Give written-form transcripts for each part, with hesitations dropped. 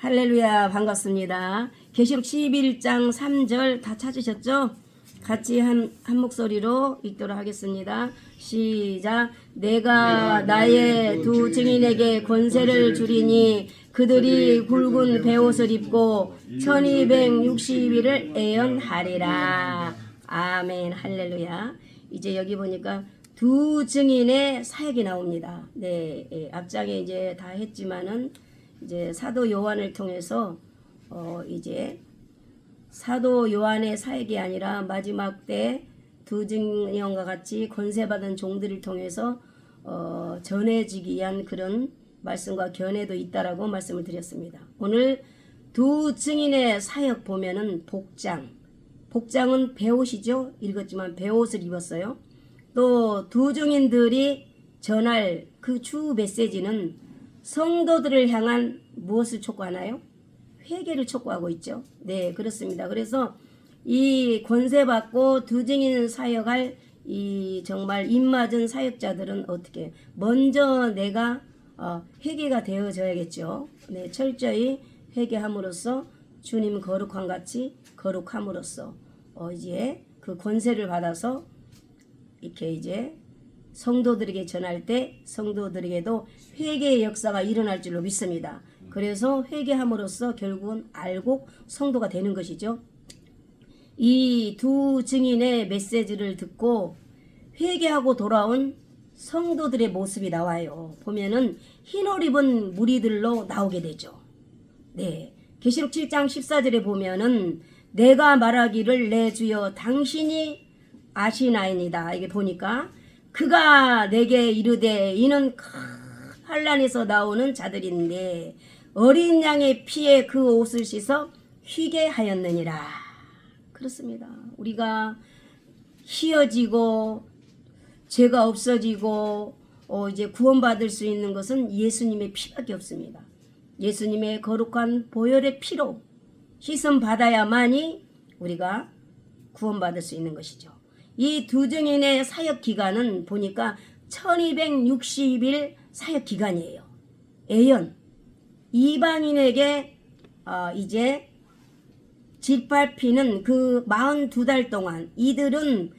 할렐루야, 반갑습니다. 계시록 11장 3절 다 찾으셨죠? 같이 한 목소리로 읽도록 하겠습니다. 시작. 내가 나의 두 증인에게 권세를 주리니 그들이 굵은 베옷을 입고 1260일을 애연하리라. 아멘. 할렐루야. 이제 여기 보니까 두 증인의 사역이 나옵니다. 네, 앞장에 이제 다 했지만은 이제 사도 요한을 통해서 이제 사도 요한의 사역이 아니라 마지막 때 두 증인과 같이 권세받은 종들을 통해서 전해지기 위한 그런 말씀과 견해도 있다라고 말씀을 드렸습니다. 오늘 두 증인의 사역 보면은 복장은 베옷이죠. 읽었지만 베옷을 입었어요. 또 두 증인들이 전할 그 주 메시지는 성도들을 향한 무엇을 촉구하나요? 회개를 촉구하고 있죠. 네, 그렇습니다. 그래서 이 권세받고 두 증인 사역할 이 정말 입맞은 사역자들은 어떻게 먼저 내가 회개가 되어져야겠죠. 네, 철저히 회개함으로써 주님 거룩한 같이 거룩함으로써 이제 그 권세를 받아서 이렇게 이제 성도들에게 전할 때 성도들에게도 회개의 역사가 일어날 줄로 믿습니다. 그래서 회개함으로써 결국은 알곡 성도가 되는 것이죠. 이 두 증인의 메시지를 듣고 회개하고 돌아온 성도들의 모습이 나와요. 보면은 흰옷 입은 무리들로 나오게 되죠. 네, 계시록 7장 14절에 보면은 내가 말하기를 내 주여 당신이 아시나이니다. 이게 보니까 그가 내게 이르되 이는 큰 환난에서 나오는 자들인데 어린 양의 피에 그 옷을 씻어 휘게 하였느니라. 그렇습니다. 우리가 희어지고 죄가 없어지고 이제 구원받을 수 있는 것은 예수님의 피밖에 없습니다. 예수님의 거룩한 보혈의 피로 씻음 받아야만이 우리가 구원받을 수 있는 것이죠. 이 두 증인의 사역 기간은 보니까 1260일 사역 기간이에요. 애연 이방인에게 이제 짓밟히는 그 42달 동안 이들은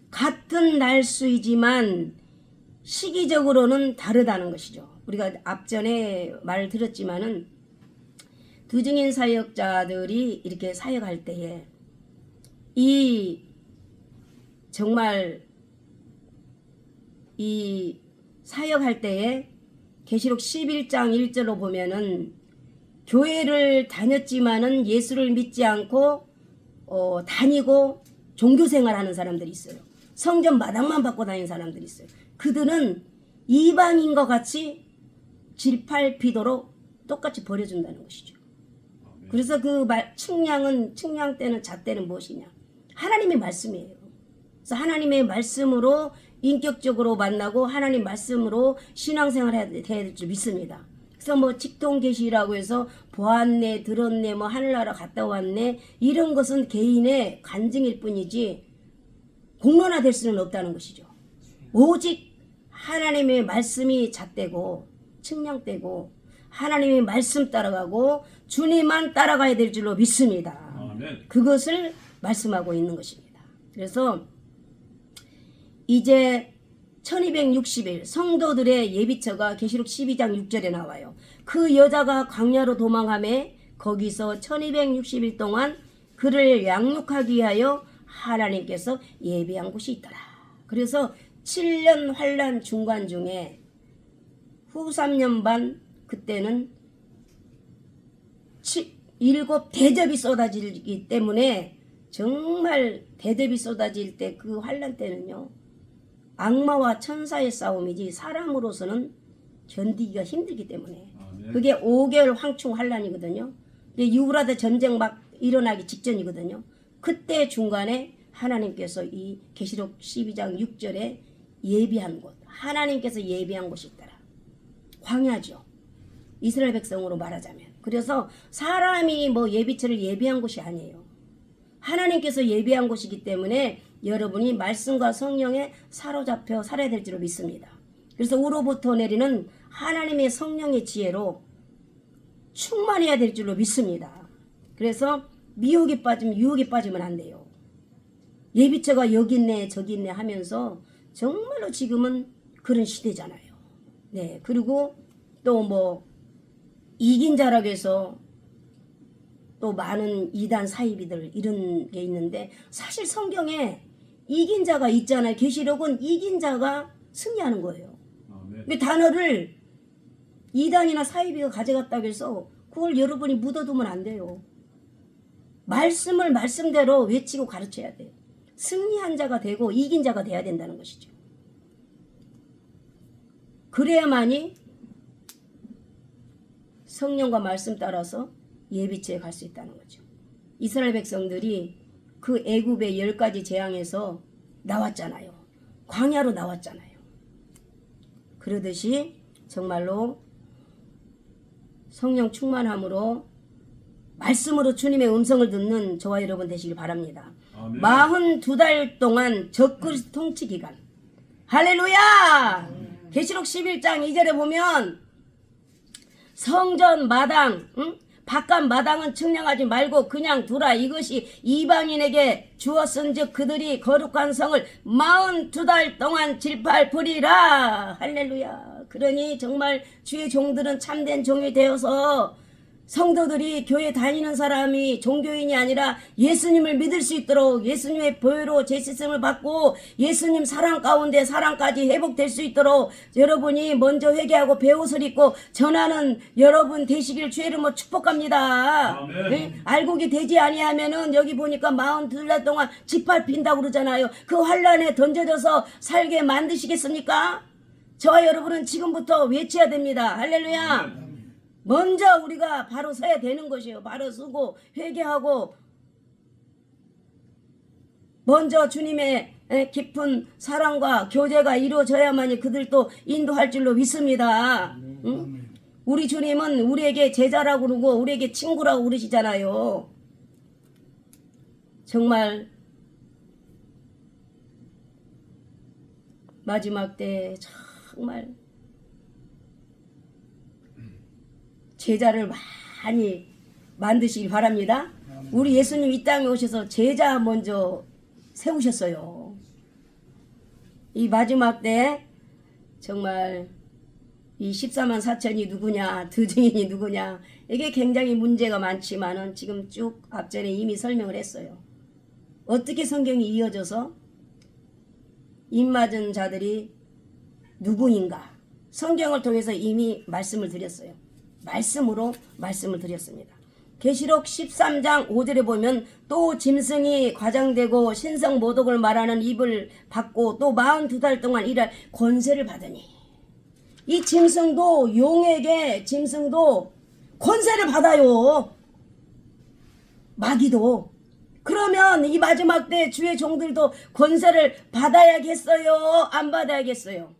같은 날수이지만 시기적으로는 다르다는 것이죠. 우리가 앞전에 말을 들었지만은 두 증인 사역자들이 이렇게 사역할 때에 이 정말 이 사역할 때에 계시록 11장 1절로 보면은 교회를 다녔지만은 예수를 믿지 않고 다니고 종교생활하는 사람들이 있어요. 성전 마당만 받고 다니는 사람들이 있어요. 그들은 이방인과 같이 질팔피도록 똑같이 버려준다는 것이죠. 그래서 그 측량 때는 잣대는 무엇이냐? 하나님의 말씀이에요. 그래서 하나님의 말씀으로 인격적으로 만나고 하나님 말씀으로 신앙생활 해야 될 줄 믿습니다. 그래서 뭐 직통계시라고 해서 보았네 들었네 뭐 하늘나라 갔다 왔네 이런 것은 개인의 간증일 뿐이지 공론화될 수는 없다는 것이죠. 오직 하나님의 말씀이 잣대고 측량대고 하나님의 말씀 따라가고 주님만 따라가야 될 줄로 믿습니다. 아멘. 그것을 말씀하고 있는 것입니다. 그래서 이제 1260일 성도들의 예비처가 계시록 12장 6절에 나와요. 그 여자가 광야로 도망하매 거기서 1260일 동안 그를 양육하기 위하여 하나님께서 예비한 곳이 있더라. 그래서 7년 환난 중간 중에 후 3년 반 그때는 7 대접이 쏟아지기 때문에 정말 대접이 쏟아질 때 그 환난 때는요. 악마와 천사의 싸움이지 사람으로서는 견디기가 힘들기 때문에 그게 5개월 황충 환란이거든요. 유브라데 전쟁 막 일어나기 직전이거든요. 그때 중간에 하나님께서 이 계시록 12장 6절에 예비한 곳 하나님께서 예비한 곳이 있더라. 광야죠. 이스라엘 백성으로 말하자면. 그래서 사람이 뭐 예비처를 예비한 곳이 아니에요. 하나님께서 예비한 곳이기 때문에 여러분이 말씀과 성령에 사로잡혀 살아야 될 줄로 믿습니다. 그래서 우로부터 내리는 하나님의 성령의 지혜로 충만해야 될 줄로 믿습니다. 그래서 미혹에 빠지면 유혹에 빠지면 안 돼요. 예비처가 여기 있네 저기 있네 하면서 정말로 지금은 그런 시대잖아요. 네, 그리고 또 뭐 이긴 자라고 해서 또 많은 이단 사이비들 이런 게 있는데 사실 성경에 이긴 자가 있잖아요. 계시록은 이긴 자가 승리하는 거예요. 그 단어를 이단이나 사이비가 가져갔다고 해서 그걸 여러분이 묻어두면 안 돼요. 말씀을 말씀대로 외치고 가르쳐야 돼요. 승리한 자가 되고 이긴 자가 돼야 된다는 것이죠. 그래야만이 성령과 말씀 따라서 예비처에 갈 수 있다는 거죠. 이스라엘 백성들이 그 애굽의 10가지 재앙에서 나왔잖아요. 광야로 나왔잖아요. 그러듯이 정말로 성령 충만함으로 말씀으로 주님의 음성을 듣는 저와 여러분 되시길 바랍니다. 42달 동안 적그리스도 통치 기간. 할렐루야! 계시록 11장 2절에 보면 성전 마당, 바깥 마당은 측량하지 말고 그냥 두라. 이것이 이방인에게 주었은즉 그들이 거룩한 성을 42달 동안 질팔부리라. 할렐루야. 그러니 정말 주의 종들은 참된 종이 되어서 성도들이 교회 다니는 사람이 종교인이 아니라 예수님을 믿을 수 있도록 예수님의 보혈로 제시성을 받고 예수님 사랑 가운데 사랑까지 회복될 수 있도록 여러분이 먼저 회개하고 배옷을 입고 전하는 여러분 되시길 주의 이름으로 축복합니다. 네? 알곡이 되지 아니하면은 여기 보니까 42달 동안 짓밟힌다고 그러잖아요. 그 환란에 던져져서 살게 만드시겠습니까? 저와 여러분은 지금부터 외쳐야 됩니다. 할렐루야. 먼저 우리가 바로 서야 되는 것이에요. 바로 서고 회개하고 먼저 주님의 깊은 사랑과 교제가 이루어져야만이 그들도 인도할 줄로 믿습니다. 응? 우리 주님은 우리에게 제자라고 그러고 우리에게 친구라고 그러시잖아요. 정말 마지막 때 정말 제자를 많이 만드시기 바랍니다. 우리 예수님 이 땅에 오셔서 제자 먼저 세우셨어요. 이 마지막 때 정말 이 14만 4천이 누구냐, 드증인이 누구냐, 이게 굉장히 문제가 많지만은 지금 쭉 앞전에 이미 설명을 했어요. 어떻게 성경이 이어져서 입맞은 자들이 누구인가? 성경을 통해서 이미 말씀을 드렸어요. 말씀으로 말씀을 드렸습니다. 계시록 13장 5절에 보면 또 짐승이 과장되고 신성 모독을 말하는 입을 받고 또 42달 동안 일할 권세를 받으니 이 짐승도 용에게 짐승도 권세를 받아요. 마귀도. 그러면 이 마지막 때 주의 종들도 권세를 받아야겠어요? 안 받아야겠어요?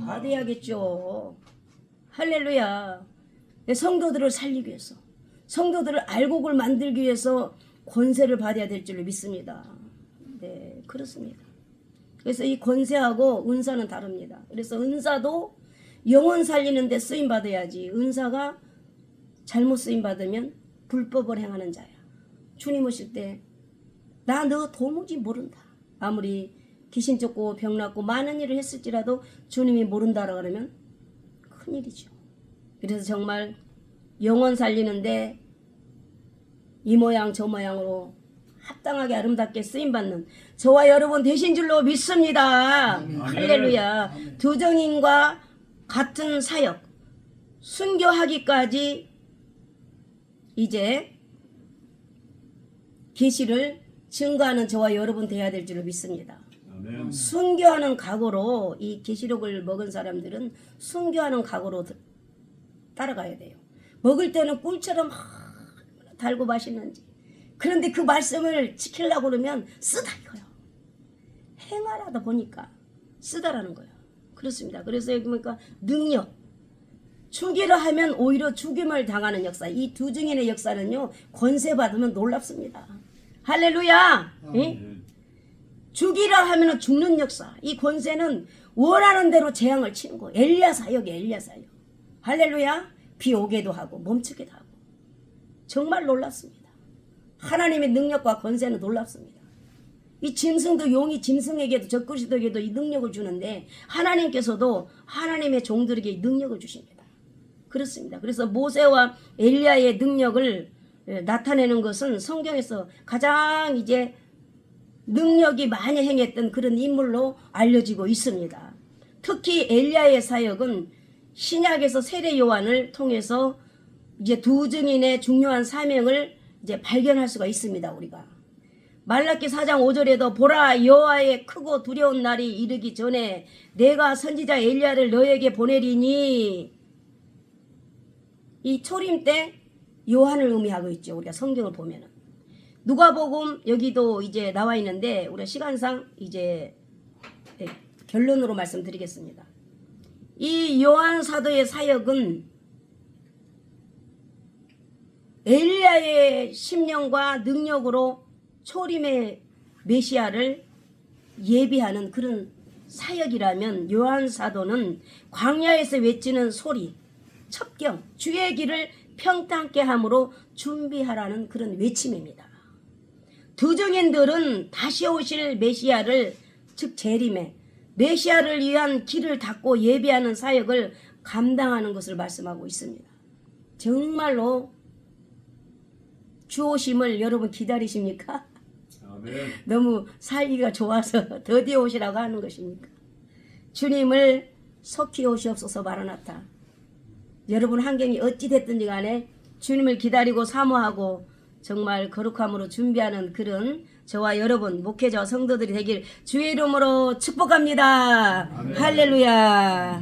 받아야겠죠. 할렐루야. 성도들을 살리기 위해서 성도들을 알곡을 만들기 위해서 권세를 받아야 될 줄로 믿습니다. 네, 그렇습니다. 그래서 이 권세하고 은사는 다릅니다. 그래서 은사도 영혼 살리는 데 쓰임 받아야지 은사가 잘못 쓰임 받으면 불법을 행하는 자야. 주님 오실 때 나 너 도무지 모른다. 아무리 귀신 쫓고 병 낫고 많은 일을 했을지라도 주님이 모른다라 그러면 큰일이죠. 그래서 정말 영혼 살리는데 이 모양 저 모양으로 합당하게 아름답게 쓰임받는 저와 여러분 되신 줄로 믿습니다. 할렐루야. 두정인과 같은 사역 순교하기까지 이제 계시를 증거하는 저와 여러분 되어야 될 줄로 믿습니다. 순교하는 각오로 이 계시록을 먹은 사람들은 순교하는 각오로 따라가야 돼요. 먹을 때는 꿀처럼 달고 맛있는지. 그런데 그 말씀을 지키려고 그러면 쓰다 이거요. 행하라다 보니까 쓰다라는 거예요. 그렇습니다. 그래서 여기 보니까 능력. 죽이려 하면 오히려 죽임을 당하는 역사. 이 두 증인의 역사는요. 권세 받으면 놀랍습니다. 할렐루야. 응? 죽이려 하면 죽는 역사. 이 권세는 원하는 대로 재앙을 치는 거예요. 엘리야 사역이에요. 엘리야 사역. 할렐루야. 비 오게도 하고 멈추기도 하고 정말 놀랍습니다. 하나님의 능력과 권세는 놀랍습니다. 이 짐승도 용이 짐승에게도 적그리스도에게도 이 능력을 주는데 하나님께서도 하나님의 종들에게 이 능력을 주십니다. 그렇습니다. 그래서 모세와 엘리야의 능력을 나타내는 것은 성경에서 가장 이제 능력이 많이 행했던 그런 인물로 알려지고 있습니다. 특히 엘리야의 사역은 신약에서 세례 요한을 통해서 이제 두 증인의 중요한 사명을 이제 발견할 수가 있습니다. 우리가 말라기 4장 5절에도 보라 여호와의 크고 두려운 날이 이르기 전에 내가 선지자 엘리야를 너에게 보내리니 이 초림 때 요한을 의미하고 있죠. 우리가 성경을 보면은 누가복음 여기도 이제 나와 있는데 우리가 시간상 이제 결론으로 말씀드리겠습니다. 이 요한 사도의 사역은 엘리야의 심령과 능력으로 초림의 메시아를 예비하는 그런 사역이라면 요한 사도는 광야에서 외치는 소리, 첩경, 주의 길을 평탄케 함으로 준비하라는 그런 외침입니다. 두 증인들은 다시 오실 메시아를 즉 재림에 메시아를 위한 길을 닫고 예비하는 사역을 감당하는 것을 말씀하고 있습니다. 정말로 주 오심을 여러분 기다리십니까? 아멘. 너무 살기가 좋아서 더디어 오시라고 하는 것입니까? 주님을 속히 오시옵소서 마라나타. 여러분 환경이 어찌 됐든지 간에 주님을 기다리고 사모하고 정말 거룩함으로 준비하는 그런 저와 여러분 목회자와 성도들이 되길 주의 이름으로 축복합니다. 아멘. 할렐루야.